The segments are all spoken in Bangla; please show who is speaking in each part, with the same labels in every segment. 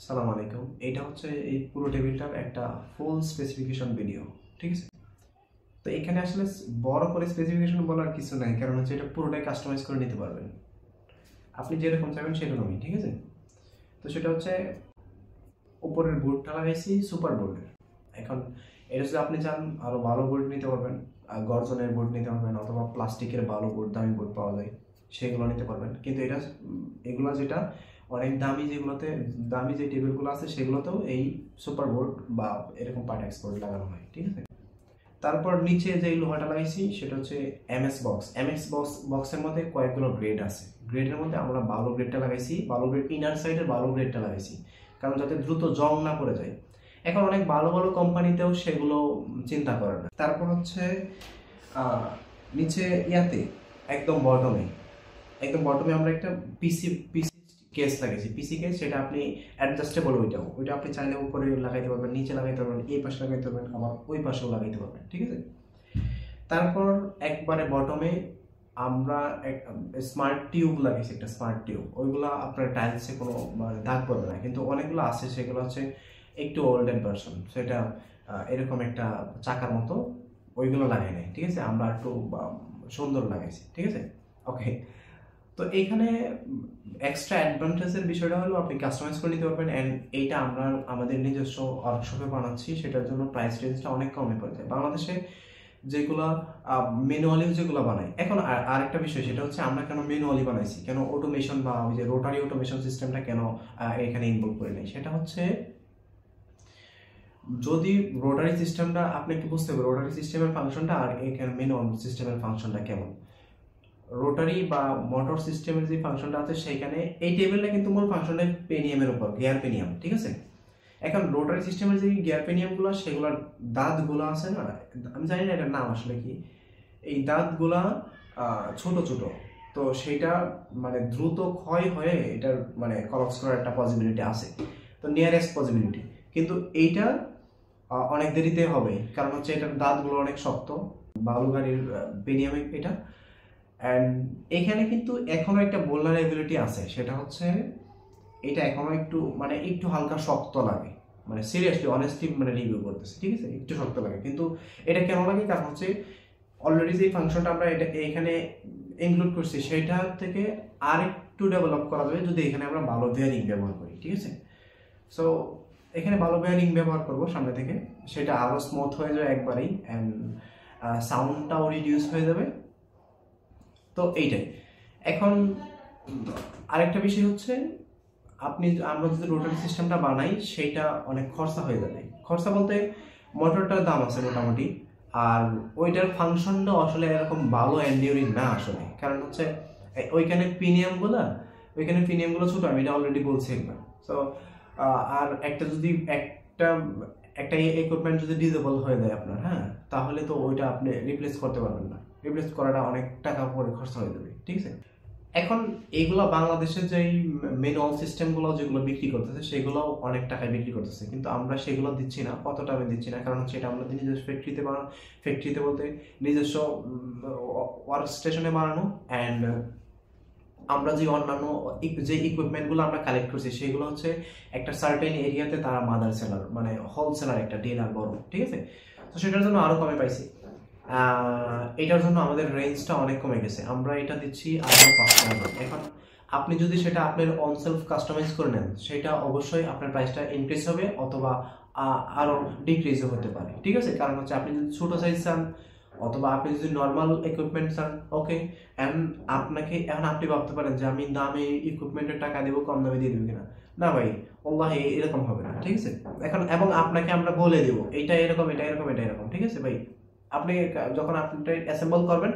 Speaker 1: আসসালামু আলাইকুম। এটা হচ্ছে এই পুরো টেবিলটার একটা ফুল স্পেসিফিকেশন ভিডিও, ঠিক আছে? তো এখানে আসলে বড় করে স্পেসিফিকেশন বলার কিছু নাই, কারণ হচ্ছে এটা পুরোটাই কাস্টমাইজ করে নিতে পারবেন আপনি যেরকম চাইবেন সেরকমই, ঠিক আছে? তো সেটা হচ্ছে উপরের বোর্ডটা লাগাইছি সুপার বোর্ডের। এখন এটা যদি আপনি চান আরো ভালো বোর্ড নিতে পারবেন, গর্জনের বোর্ড নিতে পারবেন, অথবা প্লাস্টিকের ভালো বোর্ড, দামি বোর্ড পাওয়া যায় সেগুলো নিতে পারবেন। কিন্তু এটা এগুলো যেটা অনেক দামি, যেগুলোতে দামি যে টেবিলগুলো আছে সেগুলোতেও এই সুপার বোর্ড বা এরকম পার্টেক্স বোর্ড লাগানো হয়, ঠিক আছে? তারপর নিচে যে লোহাটা লাগাইছি সেটা হচ্ছে এমএস বক্স। বক্সের মধ্যে কয়েকগুলো গ্রেড আছে। গ্রেডের মধ্যে আমরা ভালো গ্রেডটা লাগাইছি, ভালো গ্রেড ইনার সাইডের ভালো গ্রেডটা লাগাইছি, কারণ যাতে দ্রুত জং না পড়ে যায়। এখন অনেক ভালো ভালো কোম্পানিতেও সেগুলো চিন্তা করে না। তারপর হচ্ছে নিচে একদম বটমে আমরা একটা পিসি কেস লাগাইছি। পিসি কেস, সেটা আপনি অ্যাডজাস্টেবল, ওইটা আপনি চাইলে উপরে লাগাইতে পারবেন, নিচে লাগাইতে পারবেন, এই পাশে লাগাইতে পারবেন, আবার ওই পাশেও লাগাইতে পারবেন, ঠিক আছে? তারপর একবারে বটমে আমরা স্মার্ট টিউব লাগাইছি, একটা স্মার্ট টিউব। ওইগুলো আপনার টাইলসে কোনো দাগ পড়বে না, কিন্তু অনেকগুলো আছে সেগুলো হচ্ছে একটু ওল্ডেন ভার্সন, সেটা এরকম একটা চাকার মতো, ওইগুলো লাগাই নাই, ঠিক আছে? আমরা একটু সুন্দর লাগাইছি, ঠিক আছে? ওকে। তো এইখানে এক্সট্রা অ্যাডভান্টেজের বিষয়টা হলো আপনি কাস্টমাইজ করে নিতে পারবেন। অ্যান্ড এইটা আমরা আমাদের নিজস্ব ওয়ার্কশপে বানাচ্ছি, সেটার জন্য প্রাইস রেঞ্জটা অনেক কমে পড়ে যায়। বাংলাদেশে যেগুলো ম্যানুয়ালি যেগুলো বানাই, এখন আরেকটা বিষয় সেটা হচ্ছে আমরা কেন ম্যানুয়ালি বানাইছি, কেন অটোমেশন বা ওই যে রোটারি অটোমেশন সিস্টেমটা কেন এখানে ইনভলভ করে নেই, সেটা হচ্ছে যদি রোটারি সিস্টেমটা আপনি একটু বুঝতে পারবেন, রোটারি সিস্টেমের ফাংশনটা আর এখানে ম্যানুয়াল সিস্টেমের ফাংশনটা কেমন। রোটারি বা মোটর সিস্টেমের যে ফাংশনটা আছে সেইখানে এই টেবিলটা কিন্তু মূল ফাংশনটা পেনিয়ামের উপর, গিয়ার পেনিয়াম, ঠিক আছে? এখন রোটারি সিস্টেমের যে গিয়ার পেনিয়ামগুলো, সেগুলোর দাঁতগুলো আছে না, আমি জানি না এটার নাম আসলে কি, এই দাঁতগুলা ছোট ছোট, তো সেটা মানে দ্রুত ক্ষয় হয়ে এটার মানে কলাপস করার একটা পসিবিলিটি আছে, তো নিয়ারেস্ট পসিবিলিটি। কিন্তু এইটা অনেক দেরিতে হবে, কারণ হচ্ছে এটার দাঁতগুলো অনেক শক্ত, বালু গাড়ির পেনিয়ামে এটা। অ্যান্ড এখানে কিন্তু এখনো একটা vulnerability আছে, সেটা হচ্ছে এটা এখনো একটু হালকা শক্ত লাগে, মানে সিরিয়াসলি অনেস্টলি রিভিউ করতেছে, ঠিক আছে? একটু শক্ত লাগে, কিন্তু এটা কেন লাগে, কারণ হচ্ছে অলরেডি যে ফাংশনটা আমরা এটা এখানে ইনক্লুড করছি সেটা থেকে আর একটু ডেভেলপ করা যাবে যদি এখানে আমরা ভালো বেয়ারিং ব্যবহার করি, ঠিক আছে? সো এখানে ভালো বেয়ারিং ব্যবহার করবো সামনে থেকে, সেটা আরো স্মুথ হয়ে যাবে একবারেই, অ্যান্ড সাউন্ডটাও রিডিউস হয়ে যাবে। তো এইটাই। এখন আরেকটা বিষয় হচ্ছে আমরা যদি রোটারি সিস্টেমটা বানাই সেটা অনেক খরচা হয়ে যাবে। খরচা বলতে মোটরটার দাম আছে মোটামুটি, আর ওইটার ফাংশনটা আসলে এরকম ভালো এন্ডিউরিং না আসলে, কারণ হচ্ছে ওইখানে পিনিয়ামগুলো ছোট, আমি এটা অলরেডি বলছি একবার। সো আর একটা ইকুইপমেন্ট যদি ডিজেবল হয়ে যায় আপনার, হ্যাঁ, তাহলে তো ওইটা আপনি রিপ্লেস করতে পারবেন না, রিপ্লেস করাটা অনেক টাকা পরে খরচা হয়ে যাবে, ঠিক আছে? এখন এইগুলো বাংলাদেশের যে ম্যানুয়াল সিস্টেমগুলো যেগুলো বিক্রি করতেছে সেগুলো অনেক টাকায় বিক্রি করতেছে, কিন্তু আমরা সেগুলো দিচ্ছি না, কতটা আমি দিচ্ছি না, কারণ হচ্ছে এটা আমরা নিজস্ব ফ্যাক্টরিতে বলতে নিজস্ব ওয়ার্ক স্টেশনে বানানো। অ্যান্ড আমরা যে অন্যান্য যে ইকুইপমেন্টগুলো আমরা কালেক্ট করছি সেগুলো হচ্ছে একটা সার্টেন এরিয়াতে তারা মাদার সেলার, মানে হোলসেলার, একটা ডিলার বড়, ঠিক আছে? তো সেটার জন্য আরো কমে পাইছি। এটার জন্য আমাদের রেঞ্জটা অনেক কমে গেছে, আমরা এটা দিচ্ছি আরো 5 টাকা। এখন আপনি যদি সেটা আপনার অন সেলফ কাস্টমাইজ করে নেন, সেটা অবশ্যই আপনার প্রাইসটা ইনক্রিজ হবে, অথবা আরো ডিক্রিজও হতে পারে, ঠিক আছে? কারণ হচ্ছে আপনি যদি ছোট সাইজ চান, অথবা আপনি যদি নর্মাল ইকুইপমেন্ট চান, ওকে। এখন আপনি ভাবতে পারেন যে আমি দামে ইকুইপমেন্টের টাকা দেবো, কম দামে দিয়ে দেবো কিনা। না ভাই, ওয়াল্লাহি এরকম হবে না, ঠিক আছে? এবং আপনাকে আমরা বলে দেবো এটা এরকম, এটা এরকম, এটা এরকম, ঠিক আছে ভাই? আপনি যখন আপনি অ্যাসেম্বল করবেন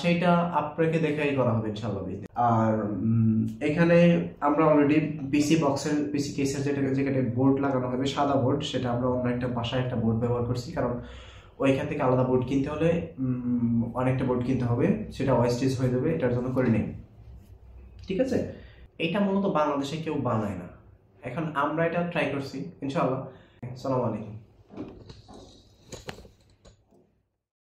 Speaker 1: সেইটা আপনাকে দেখাই করা হবে ইনশাআল্লাহ। আর এখানে আমরা অলরেডি পিসি কেসের যেটা বোর্ড লাগানো হবে, সাদা বোর্ড, সেটা আমরা অন্য একটা বাসায় একটা বোর্ড ব্যবহার করছি, কারণ ওইখান থেকে আলাদা বোর্ড কিনতে হলে অনেকটা বোর্ড কিনতে হবে, সেটা ওয়েস্টেজ হয়ে যাবে, এটার জন্য করে নেই, ঠিক আছে? এটা মূলত বাংলাদেশে কেউ বানায় না, এখন আমরা এটা ট্রাই করছি ইনশাআল্লাহ। আসসালামু আলাইকুম।